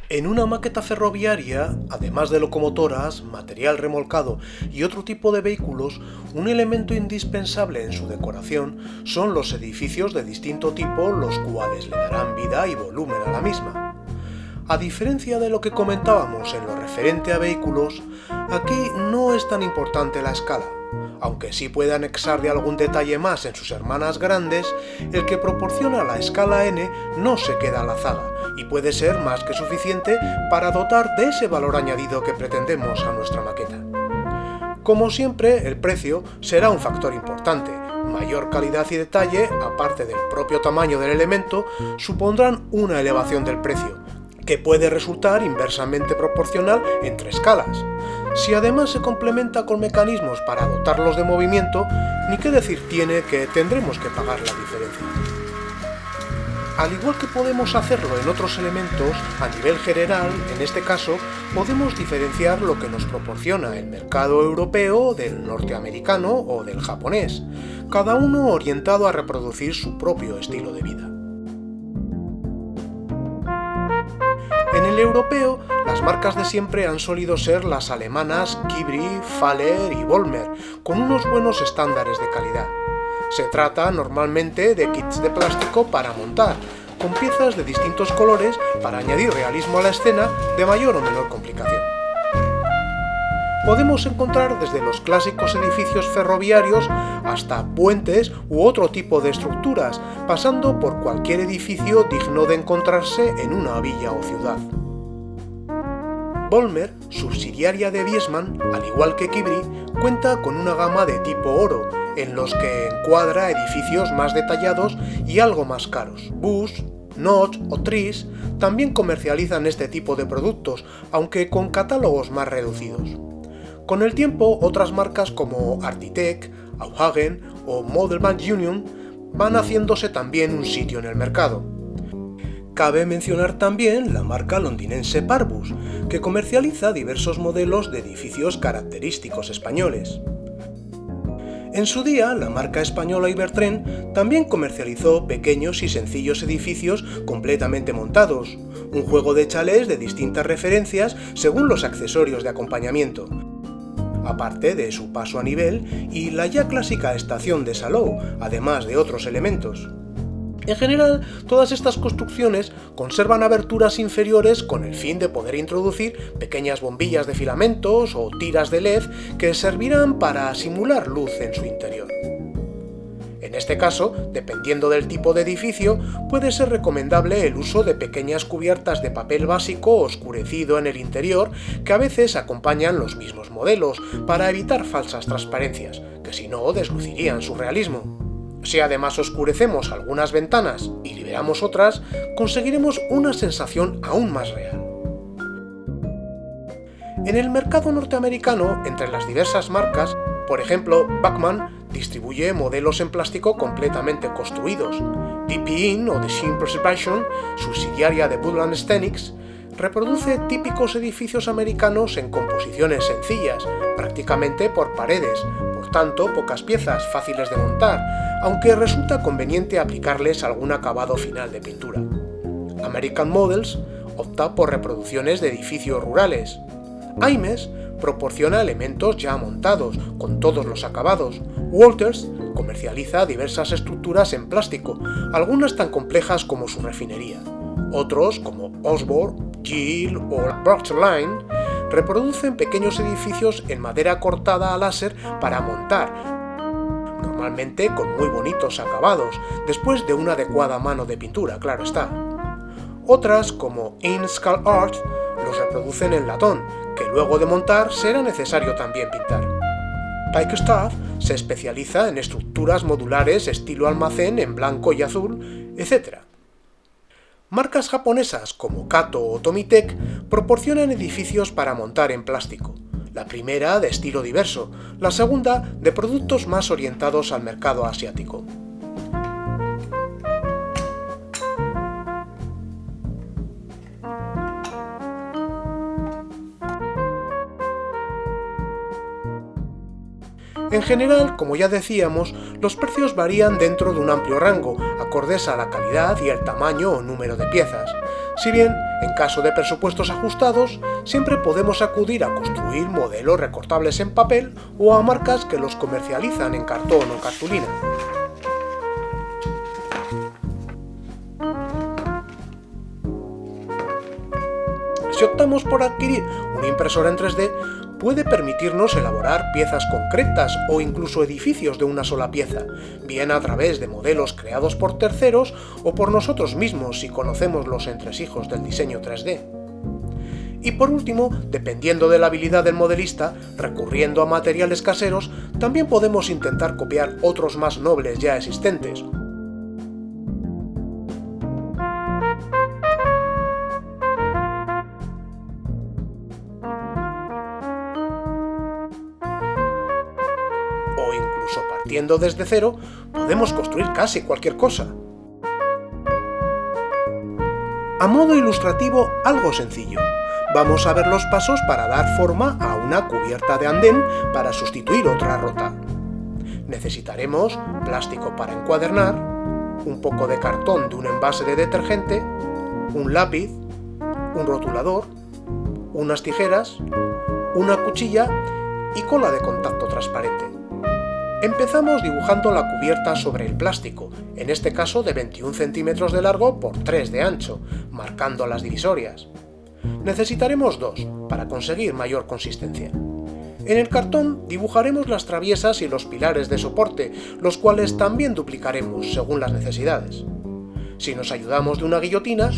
En una maqueta ferroviaria, además de locomotoras, material remolcado y otro tipo de vehículos, un elemento indispensable en su decoración son los edificios de distinto tipo, los cuales le darán vida y volumen a la misma. A diferencia de lo que comentábamos en lo referente a vehículos, aquí no es tan importante la escala. Aunque sí puede anexar de algún detalle más en sus hermanas grandes, el que proporciona la escala n no se queda a la zaga y puede ser más que suficiente para dotar de ese valor añadido que pretendemos a nuestra maqueta. Como siempre, el precio será un factor importante. Mayor calidad y detalle, aparte del propio tamaño del elemento, supondrán una elevación del precio, que puede resultar inversamente proporcional entre escalas. Si además se complementa con mecanismos para dotarlos de movimiento, ni qué decir tiene que tendremos que pagar la diferencia. Al igual que podemos hacerlo en otros elementos, a nivel general, en este caso, podemos diferenciar lo que nos proporciona el mercado europeo del norteamericano o del japonés, cada uno orientado a reproducir su propio estilo de vida. En el europeo, las marcas de siempre han solido ser las alemanas Kibri, Faller y Vollmer, con unos buenos estándares de calidad. Se trata normalmente de kits de plástico para montar, con piezas de distintos colores para añadir realismo a la escena de mayor o menor complicación. Podemos encontrar desde los clásicos edificios ferroviarios hasta puentes u otro tipo de estructuras, pasando por cualquier edificio digno de encontrarse en una villa o ciudad. Vollmer, subsidiaria de Viessmann, al igual que Kibri, cuenta con una gama de tipo oro, en los que encuadra edificios más detallados y algo más caros. Busch, Notch o Tris también comercializan este tipo de productos, aunque con catálogos más reducidos. Con el tiempo, otras marcas como Artitec, Auhagen o Modelman Union van haciéndose también un sitio en el mercado. Cabe mencionar también la marca londinense Parbus, que comercializa diversos modelos de edificios característicos españoles. En su día, la marca española Ibertren también comercializó pequeños y sencillos edificios completamente montados, un juego de chalés de distintas referencias según los accesorios de acompañamiento, aparte de su paso a nivel y la ya clásica estación de Salou, además de otros elementos. En general, todas estas construcciones conservan aberturas inferiores con el fin de poder introducir pequeñas bombillas de filamentos o tiras de LED que servirán para simular luz en su interior. En este caso, dependiendo del tipo de edificio, puede ser recomendable el uso de pequeñas cubiertas de papel básico oscurecido en el interior que a veces acompañan los mismos modelos para evitar falsas transparencias, que si no deslucirían su realismo. Si además oscurecemos algunas ventanas y liberamos otras, conseguiremos una sensación aún más real. En el mercado norteamericano, entre las diversas marcas, por ejemplo, Bachmann distribuye modelos en plástico completamente construidos. DP-In o Design Preservation, subsidiaria de Woodland Scenics, reproduce típicos edificios americanos en composiciones sencillas, prácticamente por paredes, por tanto pocas piezas fáciles de montar, aunque resulta conveniente aplicarles algún acabado final de pintura. American Models opta por reproducciones de edificios rurales. Aimes proporciona elementos ya montados, con todos los acabados. Walters comercializa diversas estructuras en plástico, algunas tan complejas como su refinería. Otros, como Osborne, Gill o Brockline, reproducen pequeños edificios en madera cortada a láser para montar, normalmente con muy bonitos acabados, después de una adecuada mano de pintura, claro está. Otras, como Innscal Art, los reproducen en latón, que luego de montar será necesario también pintar. Pike Staff se especializa en estructuras modulares estilo almacén en blanco y azul, etc. Marcas japonesas como Kato o Tomitec proporcionan edificios para montar en plástico, la primera de estilo diverso, la segunda de productos más orientados al mercado asiático. En general, como ya decíamos, los precios varían dentro de un amplio rango, acordes a la calidad y el tamaño o número de piezas. Si bien, en caso de presupuestos ajustados, siempre podemos acudir a construir modelos recortables en papel o a marcas que los comercializan en cartón o cartulina. Si optamos por adquirir una impresora en 3D, puede permitirnos elaborar piezas concretas o incluso edificios de una sola pieza, bien a través de modelos creados por terceros o por nosotros mismos si conocemos los entresijos del diseño 3D. Y por último, dependiendo de la habilidad del modelista, recurriendo a materiales caseros, también podemos intentar copiar otros más nobles ya existentes. O incluso partiendo desde cero, podemos construir casi cualquier cosa. A modo ilustrativo, algo sencillo. Vamos a ver los pasos para dar forma a una cubierta de andén para sustituir otra rota. Necesitaremos plástico para encuadernar, un poco de cartón de un envase de detergente, un lápiz, un rotulador, unas tijeras, una cuchilla y cola de contacto transparente. Empezamos dibujando la cubierta sobre el plástico, en este caso de 21 centímetros de largo por 3 de ancho, marcando las divisorias. Necesitaremos 2 para conseguir mayor consistencia. En el cartón dibujaremos las traviesas y los pilares de soporte, los cuales también duplicaremos según las necesidades. Si nos ayudamos de una guillotina,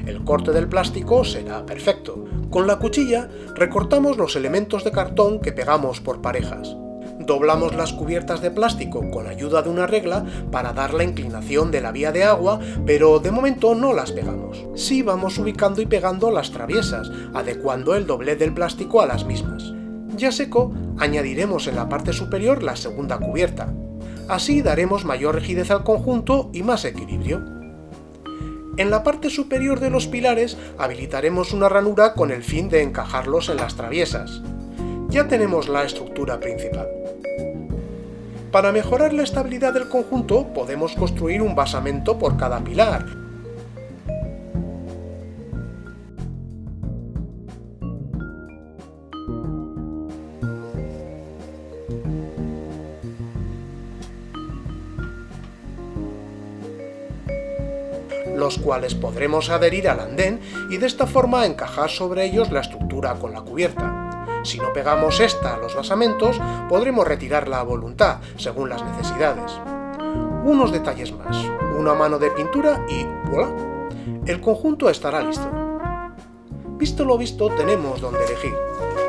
el corte del plástico será perfecto. Con la cuchilla recortamos los elementos de cartón que pegamos por parejas. Doblamos las cubiertas de plástico con ayuda de una regla para dar la inclinación de la vía de agua, pero de momento no las pegamos. Sí vamos ubicando y pegando las traviesas, adecuando el doblez del plástico a las mismas. Ya seco, añadiremos en la parte superior la segunda cubierta. Así daremos mayor rigidez al conjunto y más equilibrio. En la parte superior de los pilares habilitaremos una ranura con el fin de encajarlos en las traviesas. Ya tenemos la estructura principal. Para mejorar la estabilidad del conjunto podemos construir un basamento por cada pilar. Los cuales podremos adherir al andén y de esta forma encajar sobre ellos la estructura con la cubierta. Si no pegamos esta a los basamentos, podremos retirarla a voluntad, según las necesidades. Unos detalles más, una mano de pintura y ¡voilà! El conjunto estará listo. Visto lo visto, tenemos donde elegir.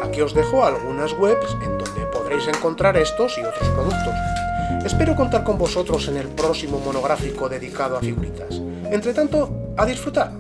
Aquí os dejo algunas webs en donde podréis encontrar estos y otros productos. Espero contar con vosotros en el próximo monográfico dedicado a figuritas. Entre tanto, a disfrutar.